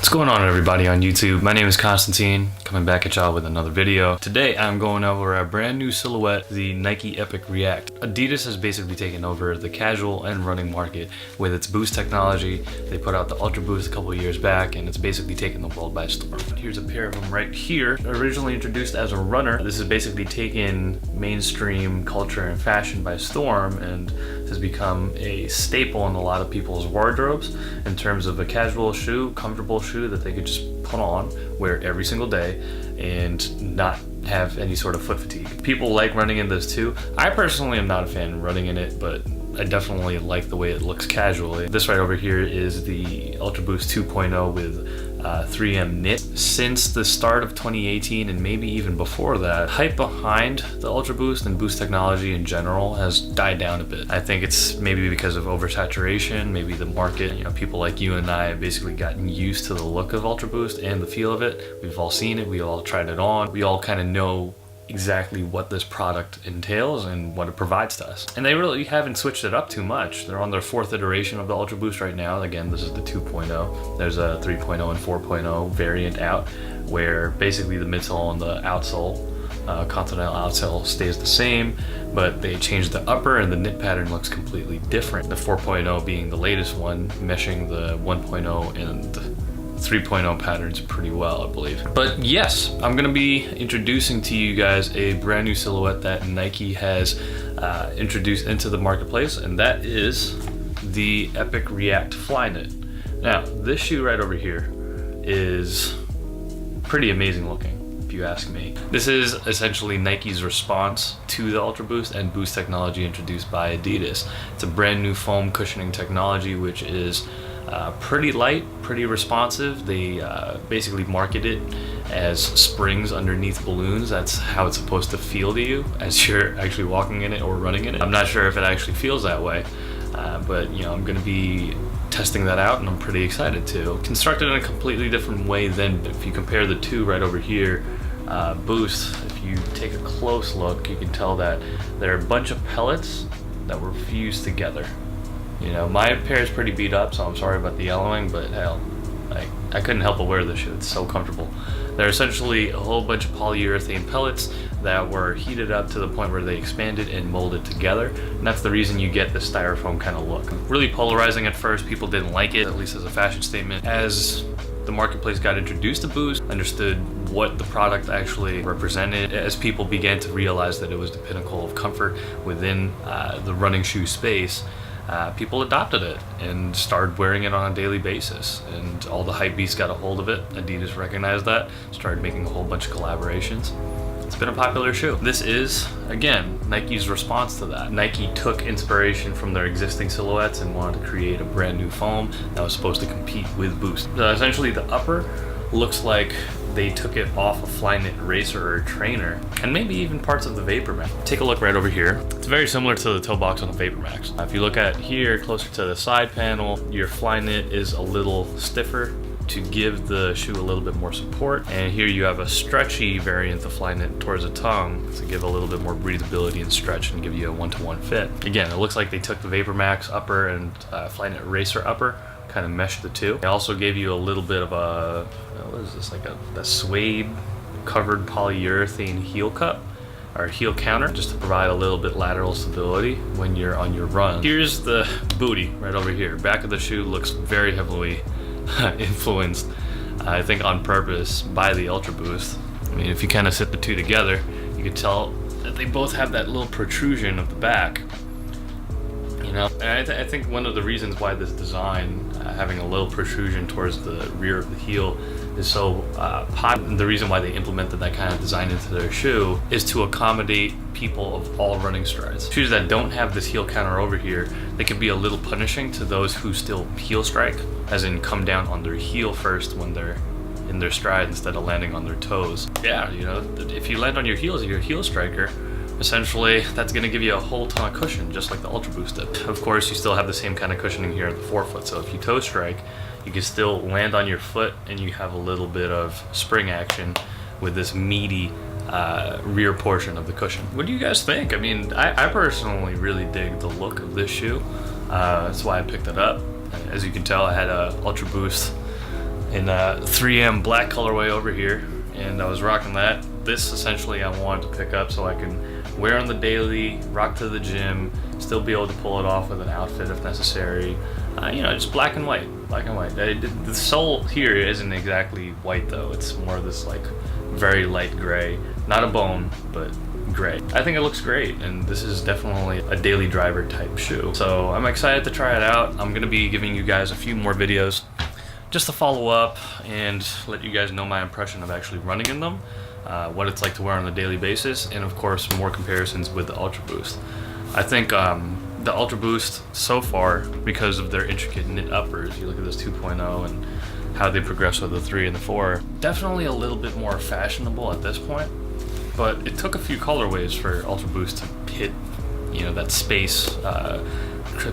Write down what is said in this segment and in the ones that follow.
What's going on, everybody on YouTube? My name is Constantine, coming back at y'all with another video. Today I'm going over a brand new silhouette, the Nike Epic React. Adidas has basically taken over the casual and running market with its Boost technology. They put out the Ultra Boost a couple of years back and it's basically taken the world by storm. Here's a pair of them right here. Originally introduced as a runner, this has basically taken mainstream culture and fashion by storm and has become a staple in a lot of people's wardrobes in terms of a casual shoe, comfortable shoe that they could just put on, wear every single day, and not have any sort of foot fatigue. People like running in this too. I personally am not a fan of running in it, but I definitely like the way it looks casually. This right over here is the Ultra Boost 2.0 with 3M knit. Since the start of 2018 and maybe even before that, hype behind the Ultra Boost and Boost technology in general has died down a bit. I think it's maybe because of oversaturation, maybe the market, people like you and I have basically gotten used to the look of Ultra Boost and the feel of it. We've all seen it, we all tried it on, we all kind of know exactly what this product entails and what it provides to us. And they really haven't switched it up too much. They're on their 4th iteration of the Ultra Boost right now. Again, this is the 2.0. There's a 3.0 and 4.0 variant out where basically the midsole and the outsole, continental outsole, stays the same, but they changed the upper and the knit pattern looks completely different. The 4.0 being the latest one, meshing the 1.0 and 3.0 patterns pretty well, I believe. But yes, I'm gonna be introducing to you guys a brand new silhouette that Nike has introduced into the marketplace, and that is the Epic React Flyknit. Now, this shoe right over here is pretty amazing looking, if you ask me. This is essentially Nike's response to the Ultra Boost and Boost technology introduced by Adidas. It's a brand new foam cushioning technology, which is pretty light, pretty responsive. They basically market it as springs underneath balloons. That's how it's supposed to feel to you as you're actually walking in it or running in it. I'm not sure if it actually feels that way, but I'm gonna be testing that out and I'm pretty excited to. Constructed in a completely different way than if you compare the two right over here, Boost, if you take a close look, you can tell that there are a bunch of pellets that were fused together. My pair is pretty beat up, so I'm sorry about the yellowing, but hell, I couldn't help but wear this shoe. It's so comfortable. They're essentially a whole bunch of polyurethane pellets that were heated up to the point where they expanded and molded together, and that's the reason you get the styrofoam kind of look. Really polarizing at first. People didn't like it, at least as a fashion statement. As the marketplace got introduced to Boost, understood what the product actually represented, as people began to realize that it was the pinnacle of comfort within the running shoe space, people adopted it and started wearing it on a daily basis, and all the hype beasts got a hold of it. Adidas recognized that, started making a whole bunch of collaborations. It's been a popular shoe. This is, again, Nike's response to that. Nike took inspiration from their existing silhouettes and wanted to create a brand new foam that was supposed to compete with Boost. Essentially, the upper looks like they took it off a Flyknit racer or trainer, and maybe even parts of the Vapor Max. Take a look right over here. It's very similar to the toe box on the Vapor Max. If you look at here, closer to the side panel, your Flyknit is a little stiffer to give the shoe a little bit more support. And here you have a stretchy variant of Flyknit towards the tongue to give a little bit more breathability and stretch and give you a one-to-one fit. Again, it looks like they took the Vapor Max upper and Flyknit racer upper, kind of meshed the two. They also gave you a little bit of a, what is this, like a suede covered polyurethane heel cup or heel counter, just to provide a little bit lateral stability when you're on your run. Here's the booty right over here. Back of the shoe looks very heavily influenced, I think on purpose, by the Ultra Boost. I mean, if you kind of sit the two together, you can tell that they both have that little protrusion of the back. And I think one of the reasons why this design, having a little protrusion towards the rear of the heel, is so popular, the reason why they implemented that kind of design into their shoe is to accommodate people of all running strides. Shoes that don't have this heel counter over here, they can be a little punishing to those who still heel strike, as in come down on their heel first when they're in their stride instead of landing on their toes. Yeah, if you land on your heels, you're a heel striker. Essentially, that's going to give you a whole ton of cushion, just like the Ultra Boost did. Of course, you still have the same kind of cushioning here at the forefoot, so if you toe strike, you can still land on your foot and you have a little bit of spring action with this meaty rear portion of the cushion. What do you guys think? I mean, I personally really dig the look of this shoe. That's why I picked it up. As you can tell, I had a Ultra Boost in 3M black colorway over here, and I was rocking that. This essentially I wanted to pick up so I can wear on the daily, rock to the gym, still be able to pull it off with an outfit if necessary. You know, just black and white, black and white. The sole here isn't exactly white though. It's more of this like very light gray, not a bone, but gray. I think it looks great, and this is definitely a daily driver type shoe. So I'm excited to try it out. I'm gonna be giving you guys a few more videos just to follow up and let you guys know my impression of actually running in them, what it's like to wear on a daily basis, and of course more comparisons with the Ultra Boost. I think the Ultra Boost so far, because of their intricate knit uppers, you look at this 2.0 and how they progress with the 3 and the 4, definitely a little bit more fashionable at this point, but it took a few colorways for Ultra Boost to hit, you know, that space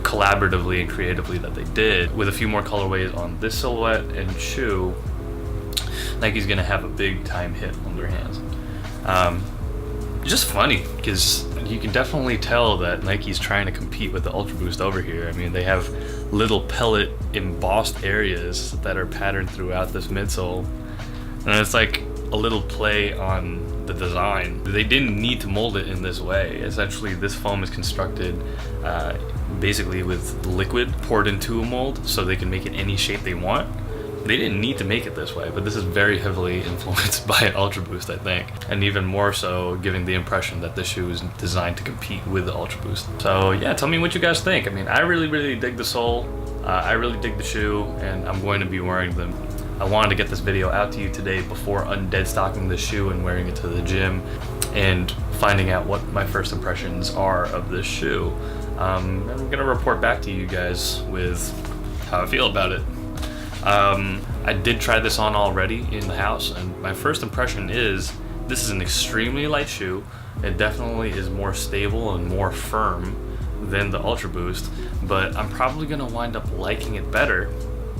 collaboratively and creatively that they did. With a few more colorways on this silhouette and shoe, Nike's gonna have a big time hit on their hands. Just funny, because you can definitely tell that Nike's trying to compete with the Ultra Boost over here. I mean, they have little pellet embossed areas that are patterned throughout this midsole, and it's like a little play on the design. They didn't need to mold it in this way. Essentially, this foam is constructed basically with liquid poured into a mold so they can make it any shape they want. They didn't need to make it this way, but this is very heavily influenced by an Ultra Boost, I think, and even more so giving the impression that this shoe is designed to compete with the Ultra Boost. So yeah, tell me what you guys think. I mean, I really dig the sole, I really dig the shoe, and I'm going to be wearing them. I wanted to get this video out to you today before undead stocking the shoe and wearing it to the gym and finding out what my first impressions are of this shoe. I'm gonna report back to you guys with how I feel about it. I did try this on already in the house, and my first impression is this is an extremely light shoe. It definitely is more stable and more firm than the Ultra Boost, but I'm probably gonna wind up liking it better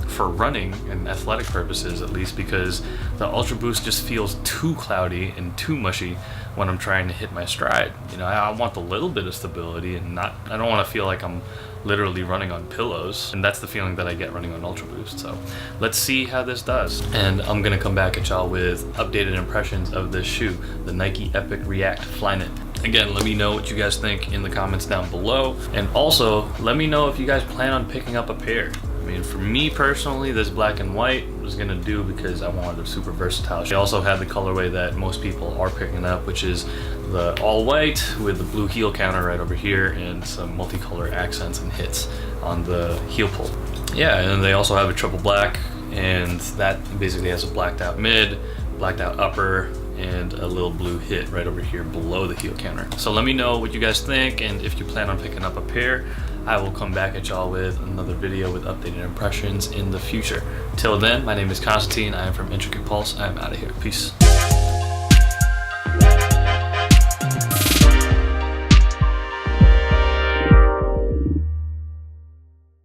for running and athletic purposes, at least, because the Ultra Boost just feels too cloudy and too mushy when I'm trying to hit my stride. You know, I want a little bit of stability, and I don't want to feel like I'm literally running on pillows, and that's the feeling that I get running on Ultra Boost. So let's see how this does, and I'm gonna come back at y'all with updated impressions of this shoe, the Nike Epic React Flyknit. Again, let me know what you guys think in the comments down below, and also let me know if you guys plan on picking up a pair. I mean, for me personally, this black and white was gonna do because I wanted a super versatile shoe. I also had the colorway that most people are picking up, which is the all white with the blue heel counter right over here and some multicolor accents and hits on the heel pull. Yeah, and then they also have a triple black, and that basically has a blacked out mid, blacked out upper, and a little blue hit right over here below the heel counter. So let me know what you guys think, and if you plan on picking up a pair, I will come back at y'all with another video with updated impressions in the future. Till then, my name is Constantine. I am from Intricate Pulse. I am out of here. Peace.